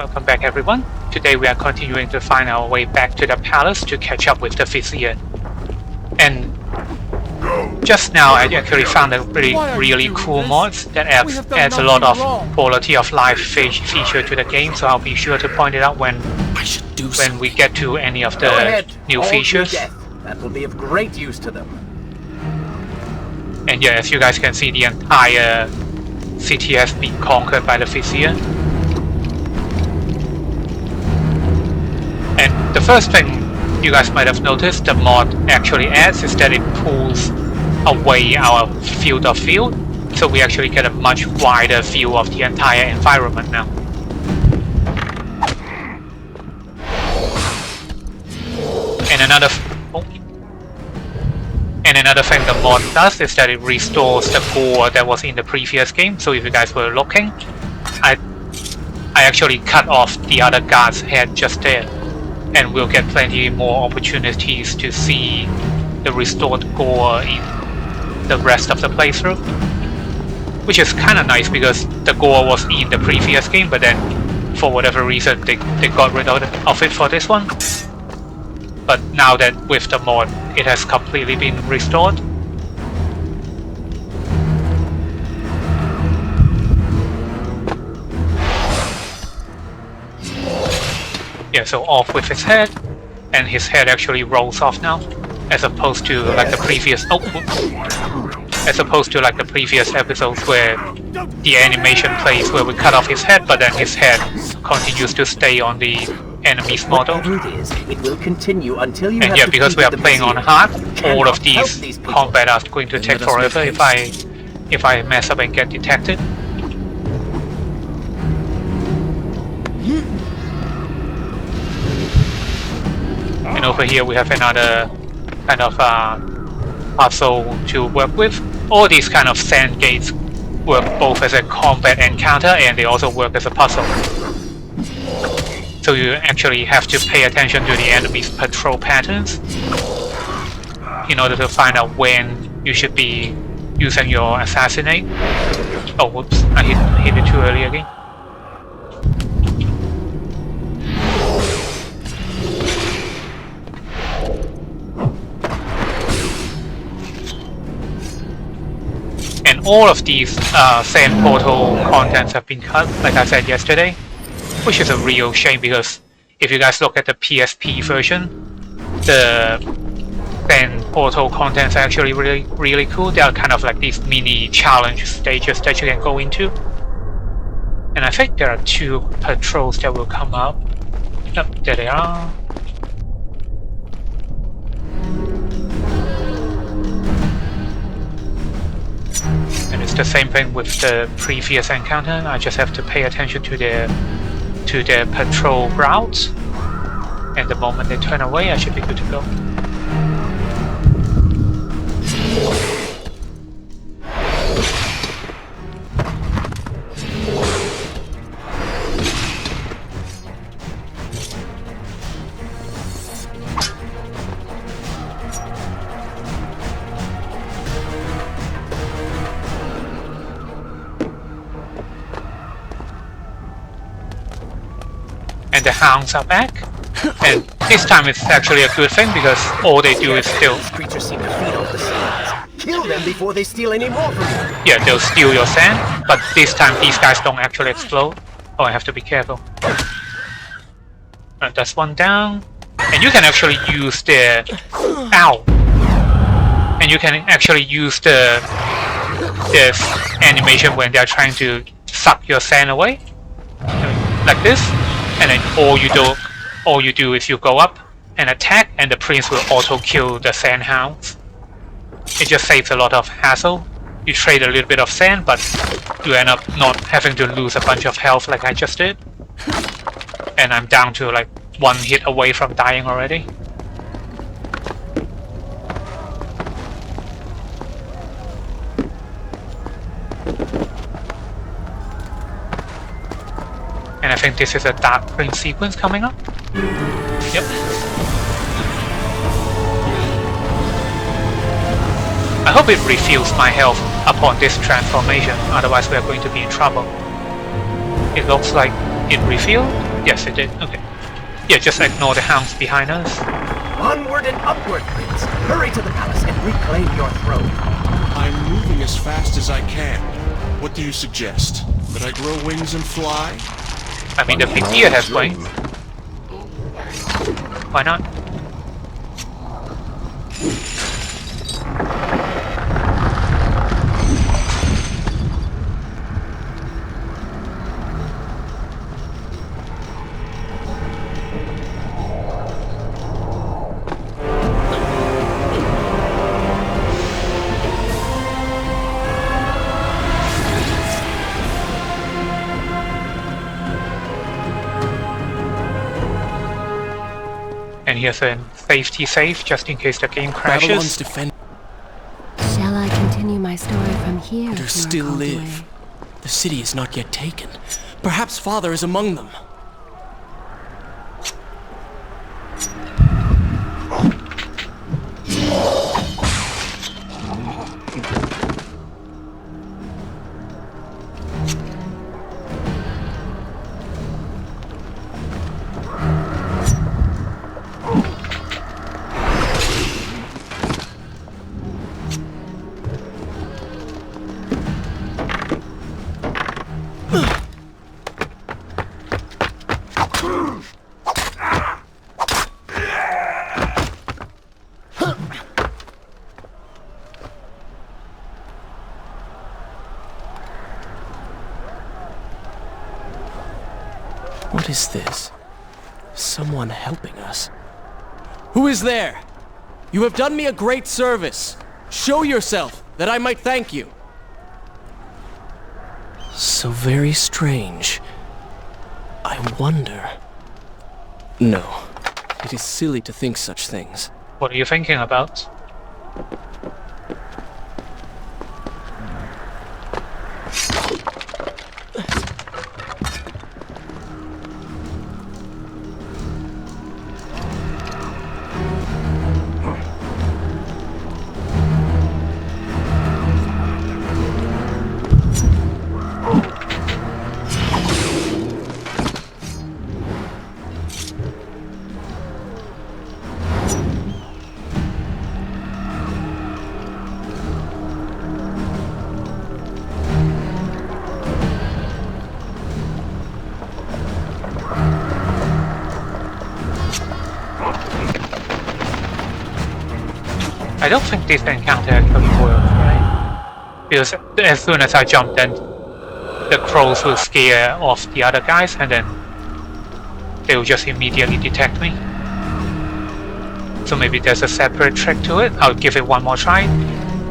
welcome back everyone. Today we are continuing to find our way back to the palace to catch up with the Vizier. And just now I actually found a really cool mod that adds a lot of quality of life feature to the game, so I'll be sure to point it out when we get to any of the new features. That will be of great use to them. And yeah, as you guys can see, the entire city has been conquered by the Vizier. And the first thing you guys might have noticed the mod actually adds is that it pulls away our field of view, so we actually get a much wider view of the entire environment now. And another thing the mod does is that it restores the gore that was in the previous game. So if you guys were looking, I actually cut off the other guard's head just there, and we'll get plenty more opportunities to see the restored gore in the rest of the playthrough, which is kind of nice because the gore was in the previous game, but then for whatever reason they got rid of it for this one. But now that with the mod it has completely been restored. Yeah, so off with his head, and his head actually rolls off now, as opposed to like the previous episodes where the animation plays where we cut off his head, but then his head continues to stay on the enemy's model. It will continue until you and yeah, because we are playing on hard, all of these combat are going to take forever if I mess up and get detected. And over here we have another kind of puzzle to work with. All these kind of sand gates work both as a combat encounter and they also work as a puzzle. So you actually have to pay attention to the enemy's patrol patterns in order to find out when you should be using your assassinate. Oh whoops, I hit it too early again. And all of these sand portal contents have been cut, like I said yesterday, which is a real shame because if you guys look at the PSP version, the sand portal contents are actually really cool. They are kind of like these mini challenge stages that you can go into. And I think there are 2 patrols that will come up. Yep, there they are. And it's the same thing with the previous encounter. I just have to pay attention to their patrol routes, and the moment they turn away I should be good to go. And the hounds are back, and this time it's actually a good thing because all they do is steal. These creatures seem to feed off the sands. Kill them before they steal any more from you. Yeah, they'll steal your sand, but this time these guys don't actually explode. Oh, I have to be careful. That's one down, and you can actually use the and you can actually use the animation when they're trying to suck your sand away, like this. And then all you do is you go up and attack, and the prince will auto kill the sand hounds. It just saves a lot of hassle. You trade a little bit of sand, but you end up not having to lose a bunch of health like I just did. And I'm down to like 1 hit away from dying already. And I think this is a Dark Prince sequence coming up. Yep. I hope it refills my health upon this transformation, otherwise we are going to be in trouble. It looks like it refilled. Yes, it did. Okay. Yeah, just ignore the hounds behind us. Onward and upward, Prince. Hurry to the palace and reclaim your throne. I'm moving as fast as I can. What do you suggest? That I grow wings and fly? I mean, the Vizier has wings. Why not? And here's a safety safe, just in case the game crashes. Shall I continue my story from here? Others still live. The city is not yet taken. Perhaps Father is among them. What is this? Someone helping us. Who is there? You have done me a great service. Show yourself, that I might thank you. So very strange. I wonder... No, it is silly to think such things. What are you thinking about? I don't think this encounter actually works, right? Because as soon as I jump, then the crows will scare off the other guys, and then they will just immediately detect me. So maybe there's a separate trick to it. I'll give it one more try,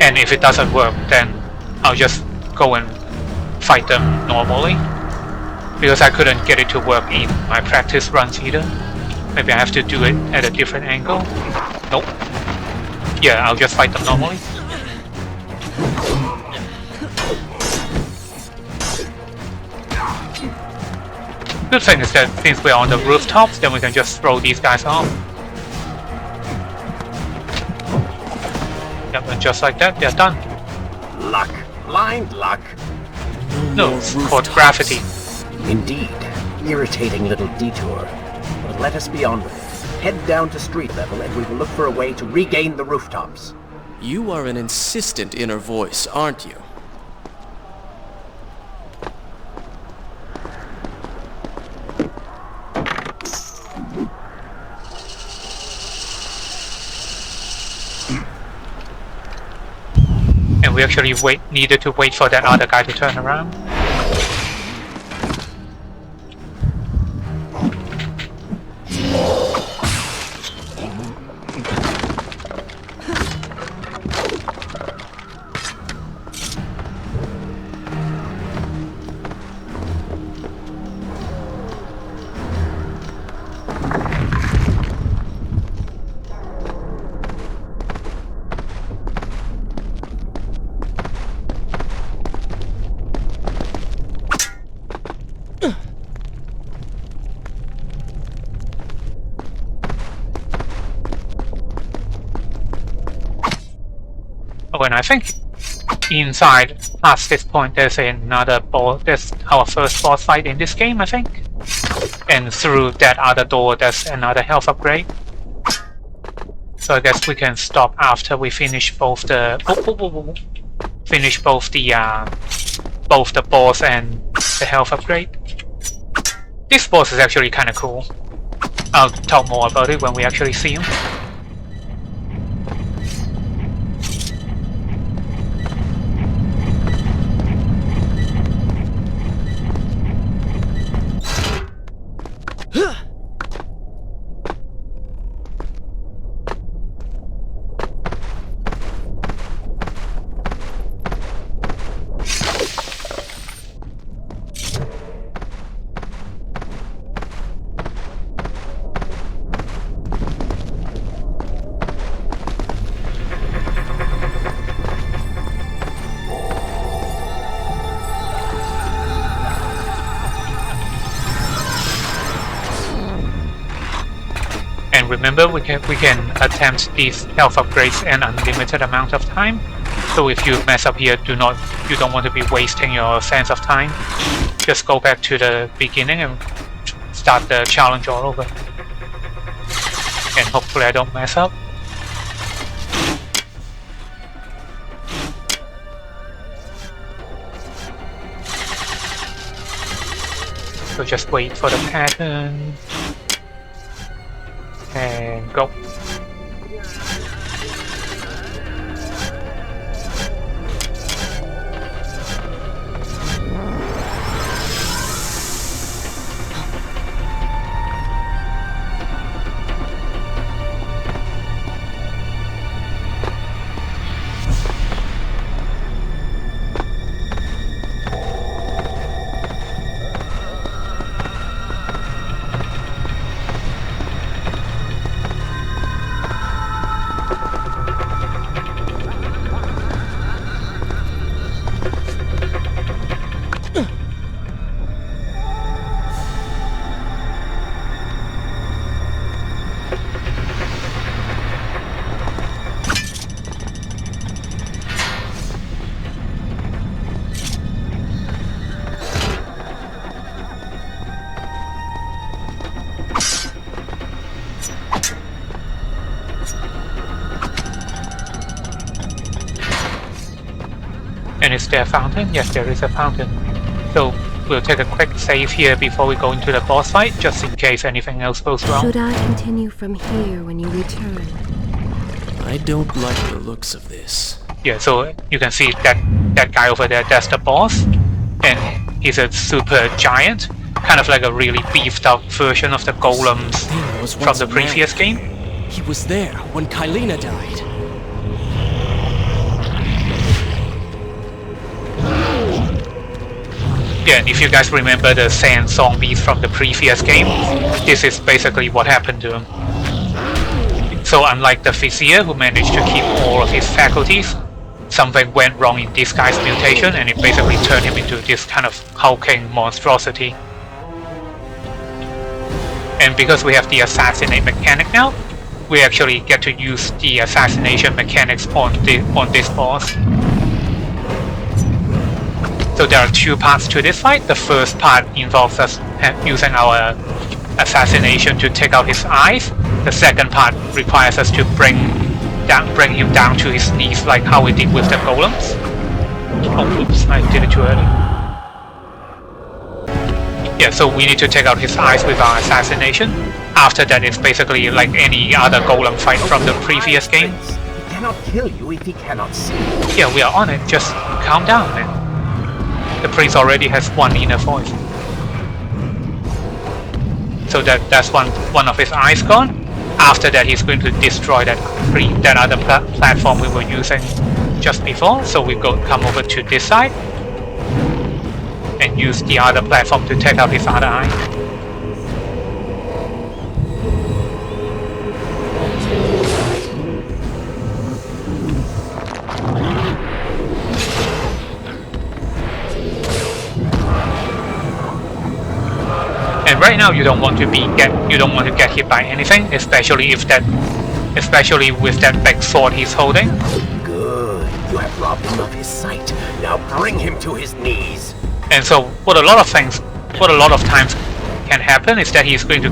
and if it doesn't work, then I'll just go and fight them normally. Because I couldn't get it to work in my practice runs either. Maybe I have to do it at a different angle. Nope. Yeah, I'll just fight them normally. Good thing is that since we're on the rooftops, then we can just throw these guys off. Yep, and just like that, they're done. Luck. Blind luck. No, it's called gravity. Indeed. Irritating little detour. But let us be on with it. Head down to street level and we will look for a way to regain the rooftops. You are an insistent inner voice, aren't you? And we actually needed to wait for that other guy to turn around. Oh, and I think inside, past this point, there's another boss. There's our first boss fight in this game, I think. And through that other door, there's another health upgrade. So I guess we can stop after we finish both the both the boss and the health upgrade. This boss is actually kind of cool. I'll talk more about it when we actually see him. And remember, we can attempt these health upgrades an unlimited amount of time. So if you mess up here, you don't want to be wasting your sense of time. Just go back to the beginning and start the challenge all over. And hopefully I don't mess up. So just wait for the pattern. And go. And is there a fountain? Yes, there is a fountain. So we'll take a quick save here before we go into the boss fight, just in case anything else goes wrong. Should I continue from here when you return? I don't like the looks of this. Yeah, so you can see that guy over there, that's the boss. And he's a super giant, kind of like a really beefed up version of the golems from the previous game. He was there when Kylina died. Yeah, and if you guys remember the sand zombies from the previous game, this is basically what happened to him. So unlike the Vizier, who managed to keep all of his faculties, something went wrong in this guy's mutation and it basically turned him into this kind of hulking monstrosity. And because we have the assassinate mechanic now, we actually get to use the assassination mechanics on this boss. So there are two parts to this fight. The first part involves us using our assassination to take out his eyes. The second part requires us to bring him down to his knees, like how we did with the golems. Oh, oops, I did it too early. Yeah, so we need to take out his eyes with our assassination. After that, it's basically like any other golem fight from the previous game. He cannot kill you if he cannot see. Yeah, we are on it. Just calm down, man. The priest already has one inner voice. So that's one of his eyes gone. After that, he's going to destroy that other platform we were using just before. So we come over to this side and use the other platform to take out his other eye. And right now you don't want to get hit by anything, especially with that big sword he's holding. Good. You have robbed him of his sight. Now bring him to his knees. And so what a lot of times can happen is that he's going to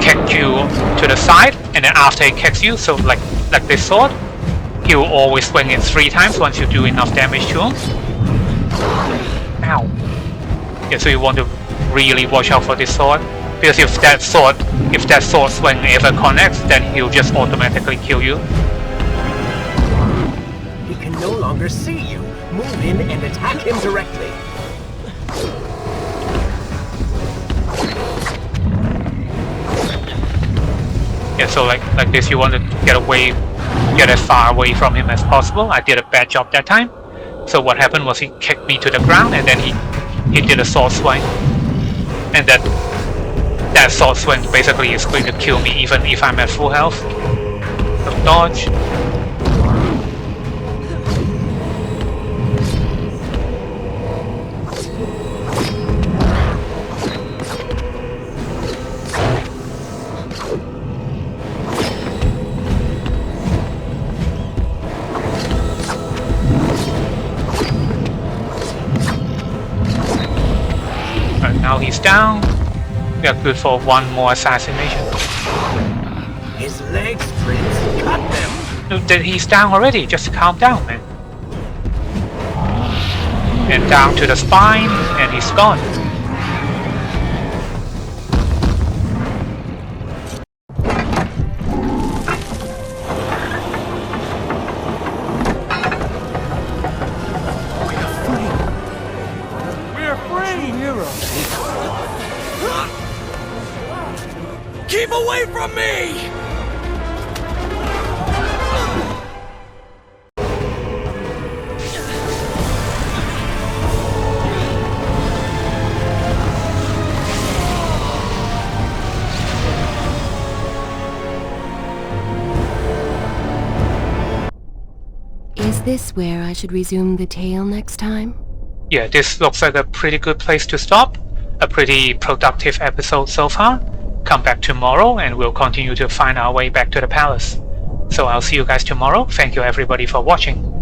kick you to the side, and then after he kicks you, so like this sword, he will always swing it 3 times once you do enough damage to him. Ow. Yeah, so you want to really watch out for this sword, because if that sword swing ever connects, then he'll just automatically kill you. He can no longer see you. Move in and attack him directly. Yeah, so like this, you want to get as far away from him as possible. I did a bad job that time. So what happened was he kicked me to the ground, and then he did a sword swing, and that sword swing basically is going to kill me even if I'm at full health. So dodge. Now he's down. We are good for 1 more assassination. His legs, Prince. Cut them. No, he's down already. Just calm down, man. And down to the spine, and he's gone. Keep away from me! Is this where I should resume the tale next time? Yeah, this looks like a pretty good place to stop. A pretty productive episode so far. Come back tomorrow and we'll continue to find our way back to the palace. So I'll see you guys tomorrow. Thank you everybody for watching.